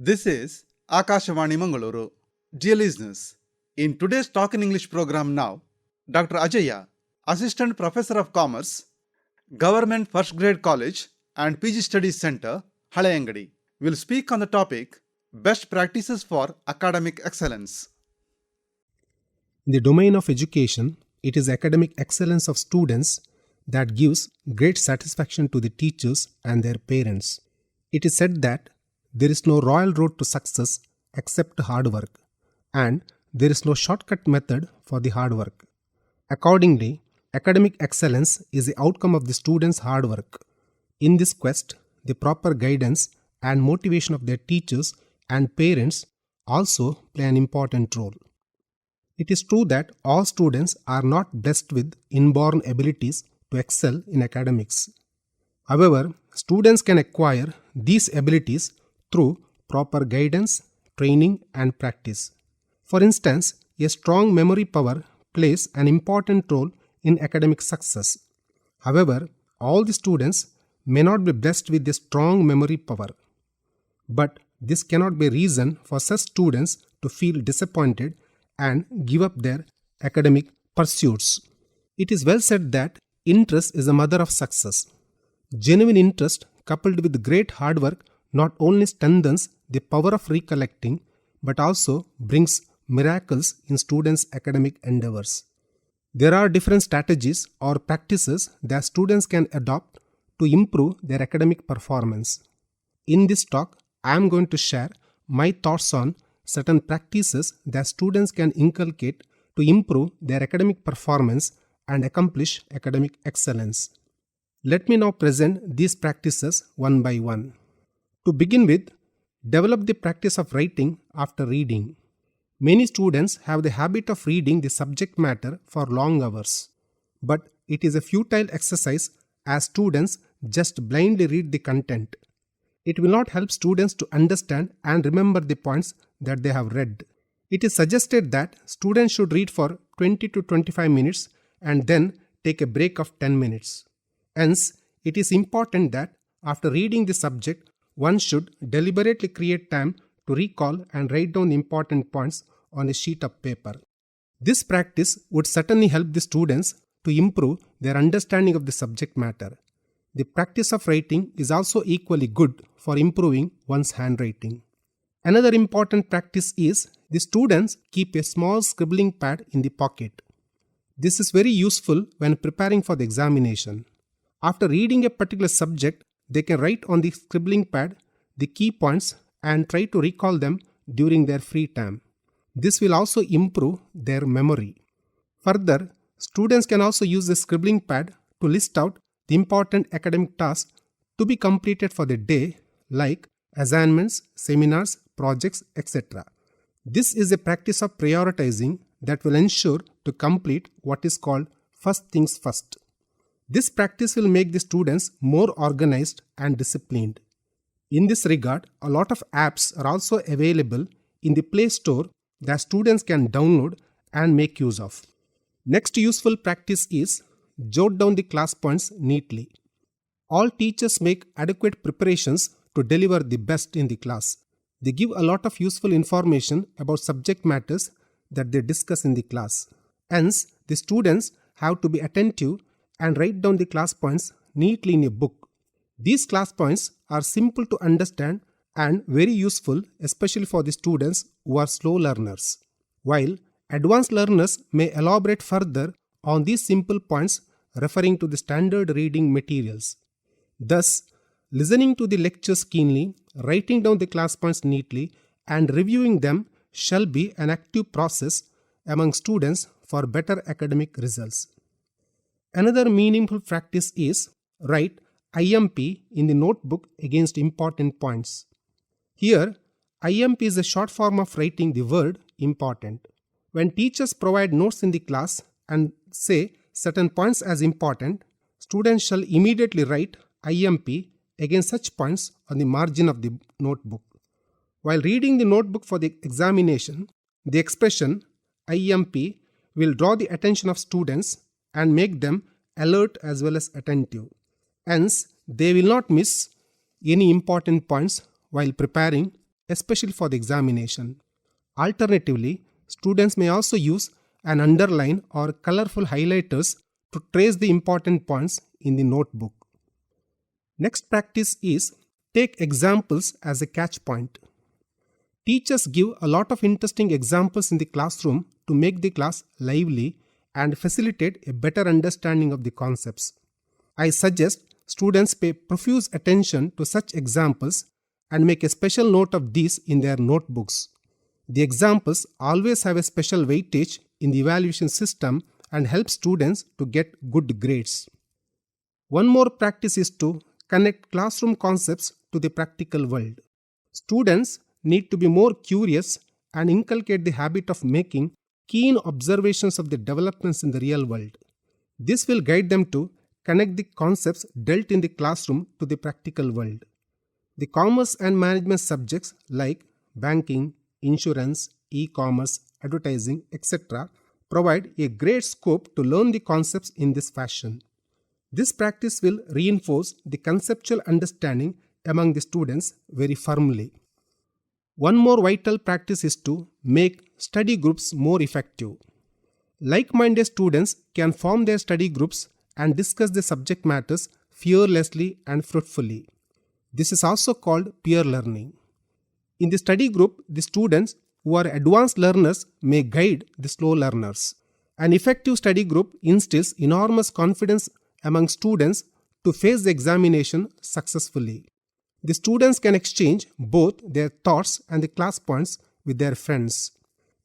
This is Akashvani Mangaluru. Dear listeners, in today's Talk in English program now, Dr. Ajaya, Assistant Professor of Commerce, Government First Grade College and PG Studies Center, Haleyangadi, will speak on the topic Best Practices for Academic Excellence. In the domain of education, it is academic excellence of students that gives great satisfaction to the teachers and their parents. It is said that there is no royal road to success except hard work, and there is no shortcut method for the hard work. Accordingly, academic excellence is the outcome of the students' hard work. In this quest, the proper guidance and motivation of their teachers and parents also play an important role. It is true that all students are not blessed with inborn abilities to excel in academics. However, students can acquire these abilities through proper guidance, training, and practice. For instance, a strong memory power plays an important role in academic success. However, all the students may not be blessed with a strong memory power. But this cannot be reason for such students to feel disappointed and give up their academic pursuits. It is well said that interest is the mother of success. Genuine interest coupled with great hard work not only strengthens the power of recollecting but also brings miracles in students' academic endeavors. There are different strategies or practices that students can adopt to improve their academic performance. In this talk, I am going to share my thoughts on certain practices that students can inculcate to improve their academic performance and accomplish academic excellence. Let me now present these practices one by one. To begin with, develop the practice of writing after reading. Many students have the habit of reading the subject matter for long hours, but it is a futile exercise as students just blindly read the content. It will not help students to understand and remember the points that they have read. It is suggested that students should read for 20 to 25 minutes and then take a break of 10 minutes. Hence, it is important that after reading the subject, one should deliberately create time to recall and write down the important points on a sheet of paper. This practice would certainly help the students to improve their understanding of the subject matter. The practice of writing is also equally good for improving one's handwriting. Another important practice is the students keep a small scribbling pad in the pocket. This is very useful when preparing for the examination. After reading a particular subject, they can write on the scribbling pad the key points and try to recall them during their free time. This will also improve their memory. Further, students can also use the scribbling pad to list out the important academic tasks to be completed for the day, like assignments, seminars, projects, etc. This is a practice of prioritizing that will ensure to complete what is called first things first. This practice will make the students more organized and disciplined. In this regard, a lot of apps are also available in the Play Store that students can download and make use of. Next useful practice is jot down the class points neatly. All teachers make adequate preparations to deliver the best in the class. They give a lot of useful information about subject matters that they discuss in the class. Hence, the students have to be attentive and write down the class points neatly in a book. These class points are simple to understand and very useful, especially for the students who are slow learners. While advanced learners may elaborate further on these simple points referring to the standard reading materials. Thus, listening to the lectures keenly, writing down the class points neatly, and reviewing them shall be an active process among students for better academic results. Another meaningful practice is write IMP in the notebook against important points. Here, IMP is a short form of writing the word important. When teachers provide notes in the class and say certain points as important, students shall immediately write IMP against such points on the margin of the notebook. While reading the notebook for the examination, the expression IMP will draw the attention of students and make them alert as well as attentive. Hence, they will not miss any important points while preparing especially for the examination. Alternatively, students may also use an underline or colorful highlighters to trace the important points in the notebook. Next practice is take examples as a catch point. Teachers give a lot of interesting examples in the classroom to make the class lively and facilitate a better understanding of the concepts. I suggest students pay profuse attention to such examples and make a special note of these in their notebooks. The examples always have a special weightage in the evaluation system and help students to get good grades. One more practice is to connect classroom concepts to the practical world. Students need to be more curious and inculcate the habit of making keen observations of the developments in the real world. This will guide them to connect the concepts dealt in the classroom to the practical world. The commerce and management subjects like banking, insurance, e-commerce, advertising, etc. provide a great scope to learn the concepts in this fashion. This practice will reinforce the conceptual understanding among the students very firmly. One more vital practice is to make study groups more effective. Like-minded students can form their study groups and discuss the subject matters fearlessly and fruitfully. This is also called peer learning. In the study group, the students who are advanced learners may guide the slow learners. An effective study group instills enormous confidence among students to face the examination successfully. The students can exchange both their thoughts and the class points with their friends.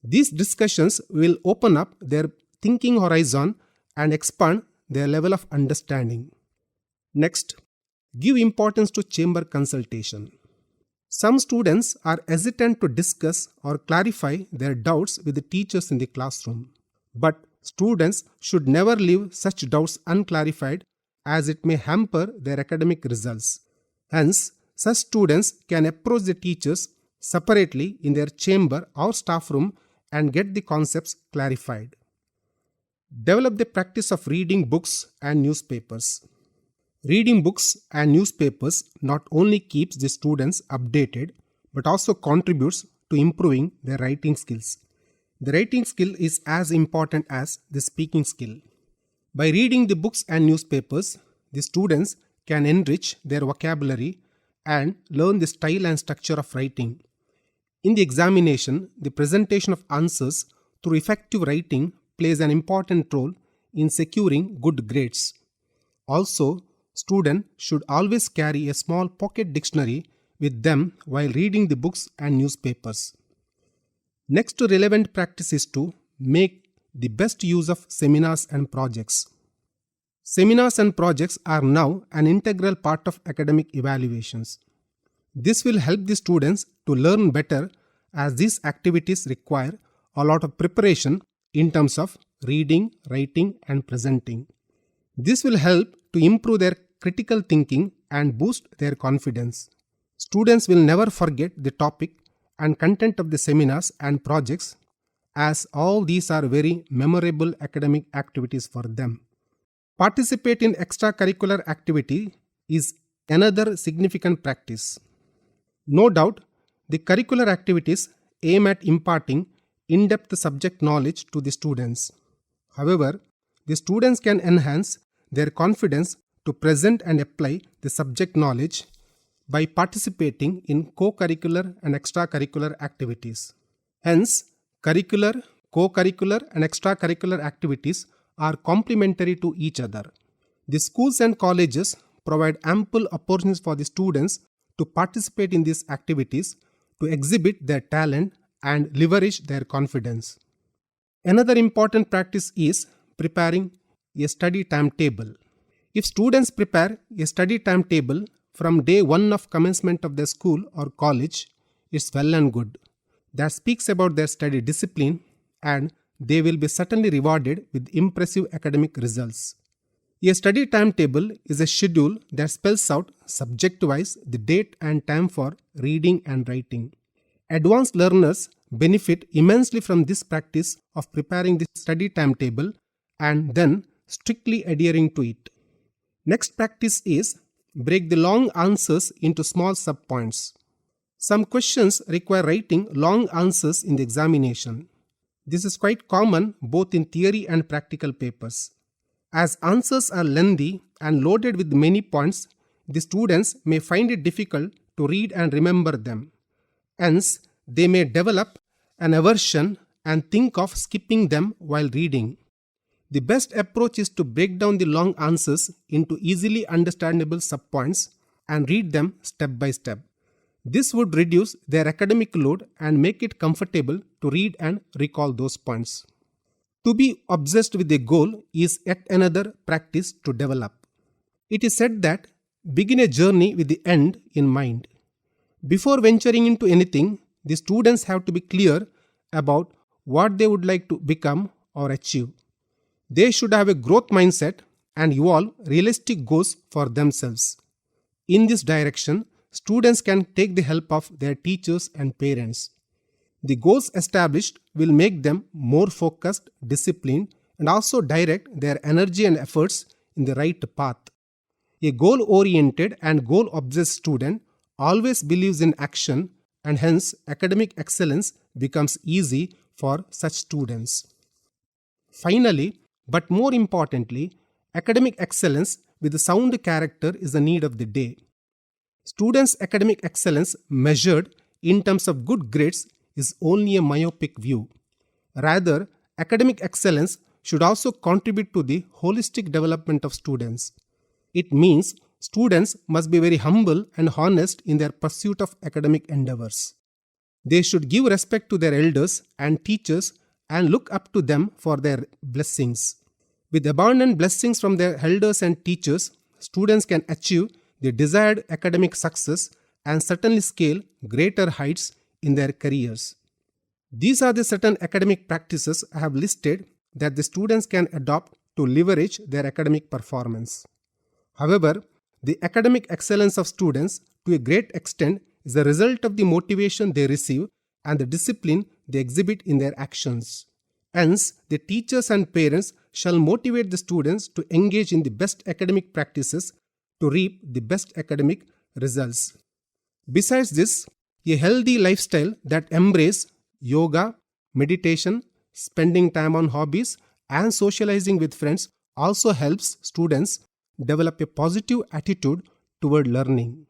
These discussions will open up their thinking horizon and expand their level of understanding. Next, give importance to chamber consultation. Some students are hesitant to discuss or clarify their doubts with the teachers in the classroom. But students should never leave such doubts unclarified as it may hamper their academic results. Hence, such students can approach the teachers separately in their chamber or staff room and get the concepts clarified. Develop the practice of reading books and newspapers. Reading books and newspapers not only keeps the students updated but also contributes to improving their writing skills. The writing skill is as important as the speaking skill. By reading the books and newspapers, the students can enrich their vocabulary and learn the style and structure of writing. In the examination, the presentation of answers through effective writing plays an important role in securing good grades. Also, students should always carry a small pocket dictionary with them while reading the books and newspapers. Next relevant practice is to make the best use of seminars and projects. Seminars and projects are now an integral part of academic evaluations. This will help the students to learn better as these activities require a lot of preparation in terms of reading, writing and presenting. This will help to improve their critical thinking and boost their confidence. Students will never forget the topic and content of the seminars and projects as all these are very memorable academic activities for them. Participate in extracurricular activity is another significant practice. No doubt, the curricular activities aim at imparting in-depth subject knowledge to the students. However, the students can enhance their confidence to present and apply the subject knowledge by participating in co-curricular and extracurricular activities. Hence, curricular, co-curricular and extracurricular activities are complementary to each other. The schools and colleges provide ample opportunities for the students to participate in these activities to exhibit their talent and leverage their confidence. Another important practice is preparing a study timetable. If students prepare a study timetable from day one of commencement of their school or college, it's well and good. That speaks about their study discipline and they will be certainly rewarded with impressive academic results. A study timetable is a schedule that spells out subject-wise the date and time for reading and writing. Advanced learners benefit immensely from this practice of preparing the study timetable and then strictly adhering to it. Next practice is break the long answers into small subpoints. Some questions require writing long answers in the examination. This is quite common both in theory and practical papers. As answers are lengthy and loaded with many points, the students may find it difficult to read and remember them. Hence, they may develop an aversion and think of skipping them while reading. The best approach is to break down the long answers into easily understandable subpoints and read them step by step. This would reduce their academic load and make it comfortable to read and recall those points. To be obsessed with a goal is yet another practice to develop. It is said that begin a journey with the end in mind. Before venturing into anything, the students have to be clear about what they would like to become or achieve. They should have a growth mindset and evolve realistic goals for themselves. In this direction, students can take the help of their teachers and parents. The goals established will make them more focused, disciplined, and also direct their energy and efforts in the right path. A goal-oriented and goal-obsessed student always believes in action, and hence academic excellence becomes easy for such students. Finally, but more importantly, academic excellence with a sound character is the need of the day. Students' academic excellence measured in terms of good grades is only a myopic view. Rather, academic excellence should also contribute to the holistic development of students. It means students must be very humble and honest in their pursuit of academic endeavors. They should give respect to their elders and teachers and look up to them for their blessings. With abundant blessings from their elders and teachers, students can achieve the desired academic success and certainly scale greater heights in their careers. These are the certain academic practices I have listed that the students can adopt to leverage their academic performance. However, the academic excellence of students to a great extent is a result of the motivation they receive and the discipline they exhibit in their actions. Hence, the teachers and parents shall motivate the students to engage in the best academic practices to reap the best academic results. Besides this, a healthy lifestyle that embraces yoga, meditation, spending time on hobbies, and socializing with friends also helps students develop a positive attitude toward learning.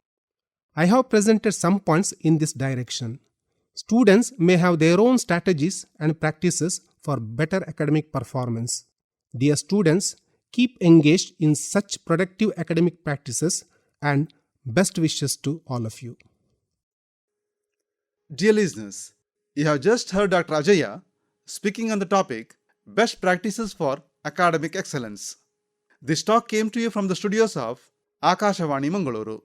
I have presented some points in this direction. Students may have their own strategies and practices for better academic performance. Dear students, keep engaged in such productive academic practices and best wishes to all of you. Dear listeners, you have just heard Dr. Ajaya speaking on the topic Best Practices for Academic Excellence. This talk came to you from the studios of Akashawani Mangaluru.